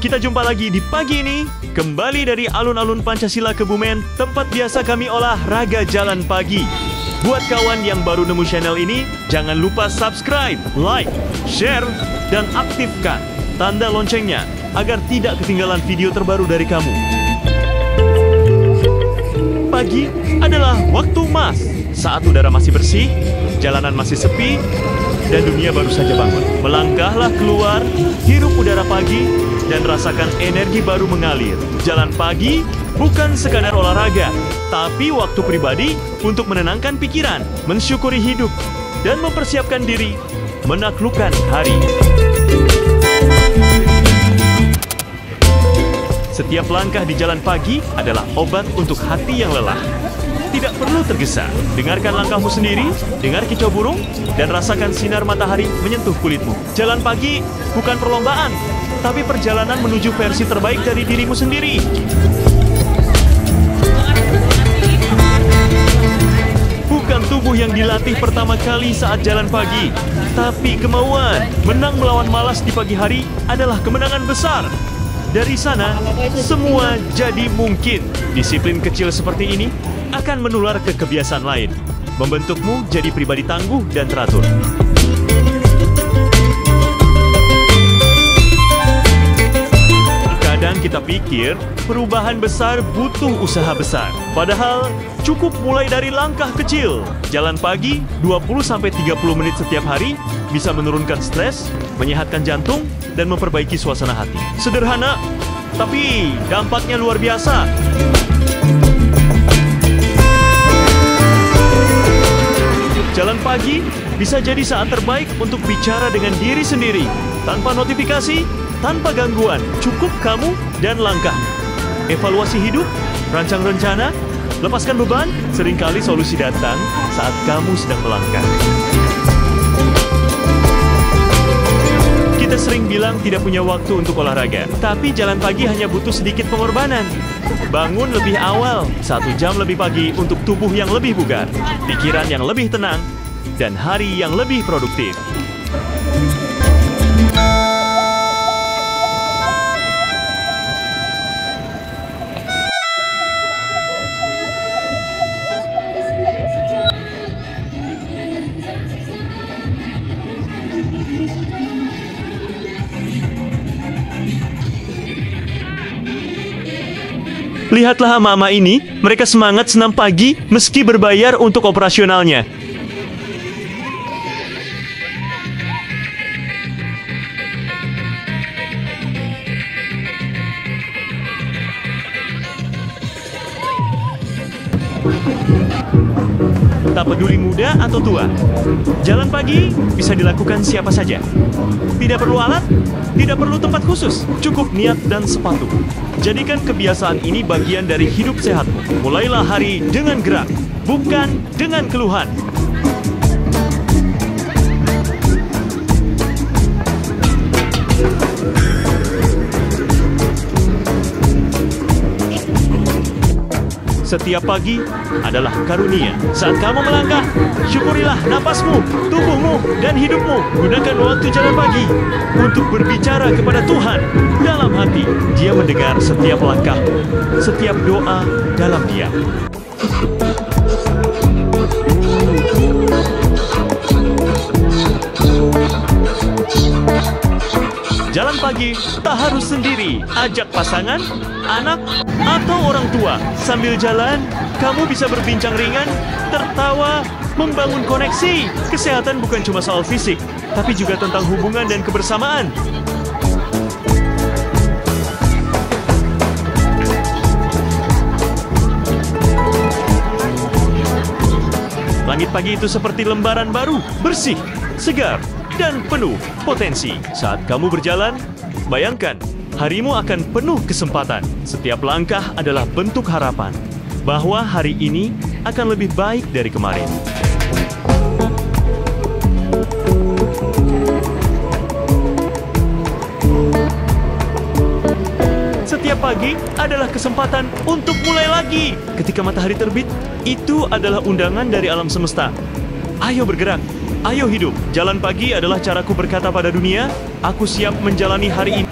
kita jumpa lagi di pagi ini. Kembali dari alun-alun Pancasila Kebumen, tempat biasa kami olah raga jalan pagi. Buat kawan yang baru nemu channel ini, jangan lupa subscribe, like, share, dan aktifkan tanda loncengnya agar tidak ketinggalan video terbaru dari kamu. Pagi adalah waktu emas, saat udara masih bersih, jalanan masih sepi, dan dunia baru saja bangun. Melangkahlah keluar, hirup udara pagi, dan rasakan energi baru mengalir. Jalan pagi bukan sekadar olahraga, tapi waktu pribadi untuk menenangkan pikiran, mensyukuri hidup, dan mempersiapkan diri menaklukkan hari. Setiap langkah di jalan pagi adalah obat untuk hati yang lelah. Tidak perlu tergesa. Dengarkan langkahmu sendiri, dengar kicau burung, dan rasakan sinar matahari menyentuh kulitmu. Jalan pagi bukan perlombaan, tapi perjalanan menuju versi terbaik dari dirimu sendiri. Bukan tubuh yang dilatih pertama kali saat jalan pagi, tapi kemauan. Menang melawan malas di pagi hari adalah kemenangan besar. Dari sana, semua jadi mungkin. Disiplin kecil seperti ini akan menular ke kebiasaan lain, membentukmu jadi pribadi tangguh dan teratur. Kadang kita pikir perubahan besar butuh usaha besar. Padahal cukup mulai dari langkah kecil. Jalan pagi 20-30 menit setiap hari bisa menurunkan stres, menyehatkan jantung, dan memperbaiki suasana hati. Sederhana, tapi dampaknya luar biasa. Jalan pagi bisa jadi saat terbaik untuk bicara dengan diri sendiri. Tanpa notifikasi, tanpa gangguan, cukup kamu dan langkahmu. Evaluasi hidup, rancang rencana, lepaskan beban, seringkali solusi datang saat kamu sedang melangkah. Kita sering bilang tidak punya waktu untuk olahraga, tapi jalan pagi hanya butuh sedikit pengorbanan. Bangun lebih awal, 1 jam lebih pagi untuk tubuh yang lebih bugar, pikiran yang lebih tenang, dan hari yang lebih produktif. Lihatlah ama-ama ini, mereka semangat senam pagi meski berbayar untuk operasionalnya. Tak peduli muda atau tua, jalan pagi bisa dilakukan siapa saja. Tidak perlu alat, tidak perlu tempat khusus, cukup niat dan sepatu. Jadikan kebiasaan ini bagian dari hidup sehatmu. Mulailah hari dengan gerak, bukan dengan keluhan. Setiap pagi adalah karunia. Saat kamu melangkah, syukurilah napasmu, tubuhmu, dan hidupmu. Gunakan waktu jalan pagi untuk berbicara kepada Tuhan dalam hati. Dia mendengar setiap langkahmu, setiap doa dalam diam. Jalan pagi tak harus sendiri, ajak pasangan, anak, atau orang tua. Sambil jalan, kamu bisa berbincang ringan, tertawa, membangun koneksi. Kesehatan bukan cuma soal fisik, tapi juga tentang hubungan dan kebersamaan. Langit pagi itu seperti lembaran baru, bersih, segar, dan penuh potensi. Saat kamu berjalan, bayangkan, harimu akan penuh kesempatan. Setiap langkah adalah bentuk harapan bahwa hari ini akan lebih baik dari kemarin. Setiap pagi adalah kesempatan untuk mulai lagi. Ketika matahari terbit, itu adalah undangan dari alam semesta. Ayo bergerak. Ayo hidup. Jalan pagi adalah caraku berkata pada dunia, aku siap menjalani hari ini.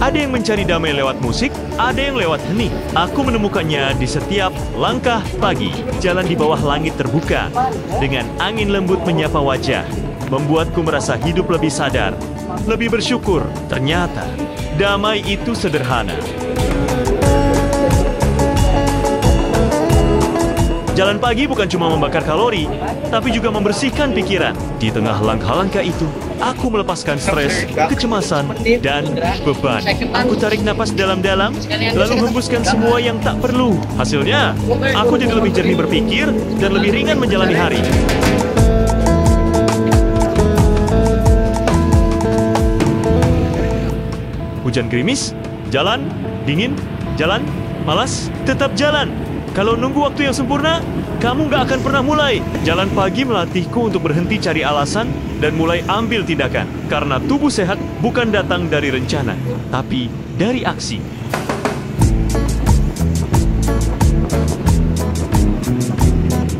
Ada yang mencari damai lewat musik, ada yang lewat hening. Aku menemukannya di setiap langkah pagi. Jalan di bawah langit terbuka, dengan angin lembut menyapa wajah, membuatku merasa hidup lebih sadar, lebih bersyukur. Ternyata, damai itu sederhana. Jalan pagi bukan cuma membakar kalori, tapi juga membersihkan pikiran. Di tengah langkah-langkah itu, aku melepaskan stres, kecemasan, dan beban. Aku tarik napas dalam-dalam, lalu hembuskan semua yang tak perlu. Hasilnya, aku jadi lebih jernih berpikir dan lebih ringan menjalani hari. Hujan gerimis, jalan, dingin, jalan, malas, tetap jalan. Kalau nunggu waktu yang sempurna, kamu nggak akan pernah mulai. Jalan pagi melatihku untuk berhenti cari alasan dan mulai ambil tindakan. Karena tubuh sehat bukan datang dari rencana, tapi dari aksi.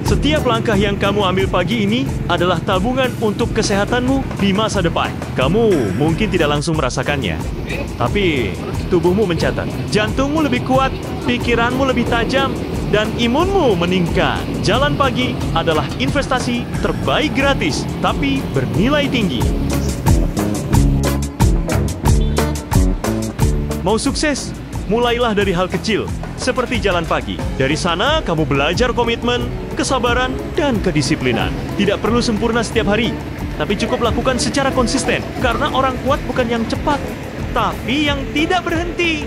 Setiap langkah yang kamu ambil pagi ini adalah tabungan untuk kesehatanmu di masa depan. Kamu mungkin tidak langsung merasakannya, tapi tubuhmu mencatat. Jantungmu lebih kuat, pikiranmu lebih tajam, dan imunmu meningkat. Jalan pagi adalah investasi terbaik gratis, tapi bernilai tinggi. Mau sukses? Mulailah dari hal kecil, seperti jalan pagi. Dari sana, kamu belajar komitmen, kesabaran, dan kedisiplinan. Tidak perlu sempurna setiap hari, tapi cukup lakukan secara konsisten. Karena orang kuat bukan yang cepat, tapi yang tidak berhenti.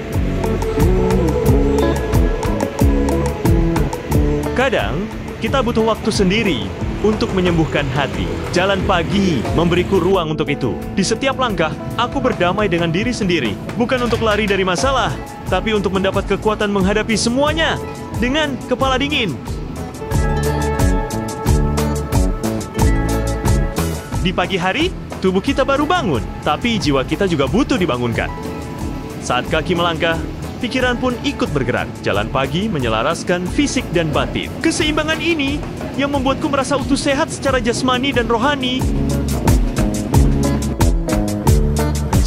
Kadang, kita butuh waktu sendiri untuk menyembuhkan hati. Jalan pagi memberiku ruang untuk itu. Di setiap langkah, aku berdamai dengan diri sendiri. Bukan untuk lari dari masalah, tapi untuk mendapat kekuatan menghadapi semuanya dengan kepala dingin. Di pagi hari, tubuh kita baru bangun, tapi jiwa kita juga butuh dibangunkan. Saat kaki melangkah, pikiran pun ikut bergerak. Jalan pagi menyelaraskan fisik dan batin. Keseimbangan ini yang membuatku merasa utuh sehat secara jasmani dan rohani.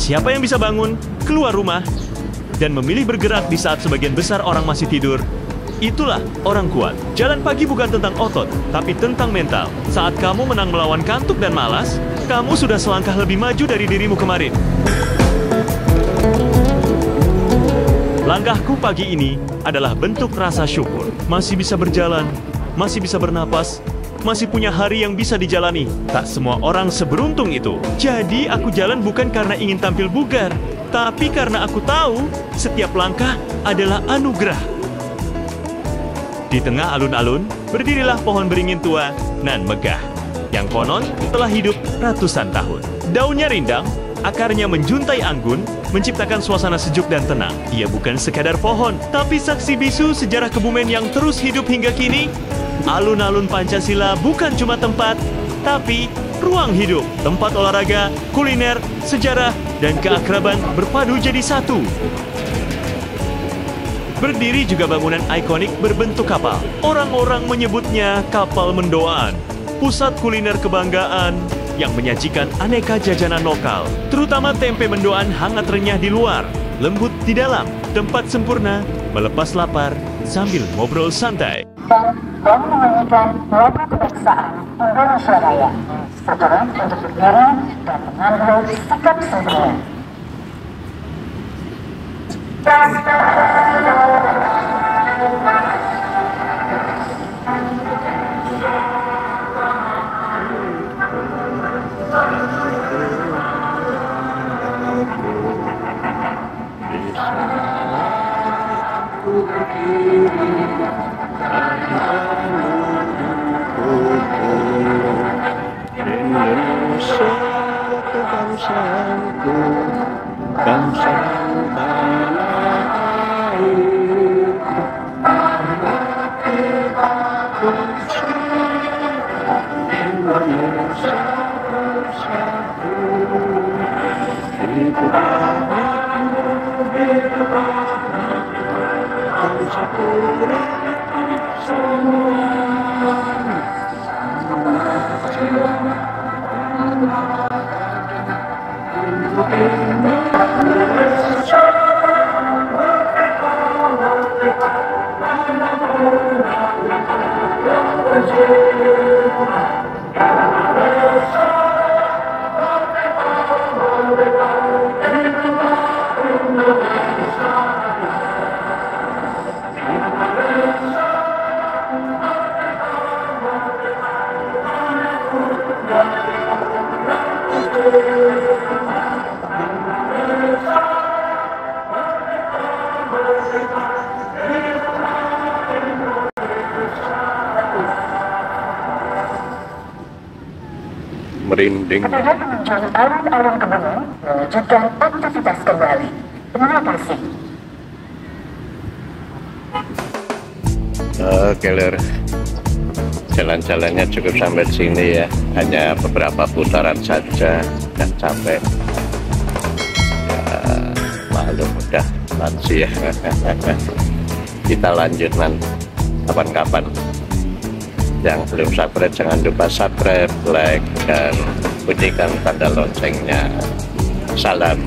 Siapa yang bisa bangun, keluar rumah, dan memilih bergerak di saat sebagian besar orang masih tidur, itulah orang kuat. Jalan pagi bukan tentang otot, tapi tentang mental. Saat kamu menang melawan kantuk dan malas, kamu sudah selangkah lebih maju dari dirimu kemarin. Langkahku pagi ini adalah bentuk rasa syukur. Masih bisa berjalan, masih bisa bernapas, masih punya hari yang bisa dijalani. Tak semua orang seberuntung itu. Jadi aku jalan bukan karena ingin tampil bugar, tapi karena aku tahu setiap langkah adalah anugerah. Di tengah alun-alun, berdirilah pohon beringin tua nan megah, yang konon telah hidup ratusan tahun. Daunnya rindang, akarnya menjuntai anggun, menciptakan suasana sejuk dan tenang. Ia bukan sekadar pohon, tapi saksi bisu sejarah Kebumen yang terus hidup hingga kini. Alun-alun Pancasila bukan cuma tempat, tapi ruang hidup. Tempat olahraga, kuliner, sejarah, dan keakraban berpadu jadi satu. Berdiri juga bangunan ikonik berbentuk kapal. Orang-orang menyebutnya kapal mendoan. Pusat kuliner kebanggaan yang menyajikan aneka jajanan lokal, terutama tempe mendoan hangat renyah di luar, lembut di dalam. Tempat sempurna melepas lapar sambil ngobrol santai. Dan menyanyikan lagu kebangsaan Indonesia Raya. Segera untuk berdiri dan mengambil sikap sendiri. Indonesia kebangsaanku, bangsa tanah airku. Indonesia bersatu, itu anakku bangsaku semua. Indonesia Merinding. Kepada pengunjung alun-alun Kebumen melanjutkan aktivitas kembali. Terima kasih. Oke lur, jalan-jalannya cukup sampai sini ya, hanya beberapa putaran saja dan capek ya, maklum udah lansia. Kita lanjut nanti kapan-kapan. Yang belum subscribe jangan lupa subscribe, like, dan bunyikan tanda loncengnya. Salam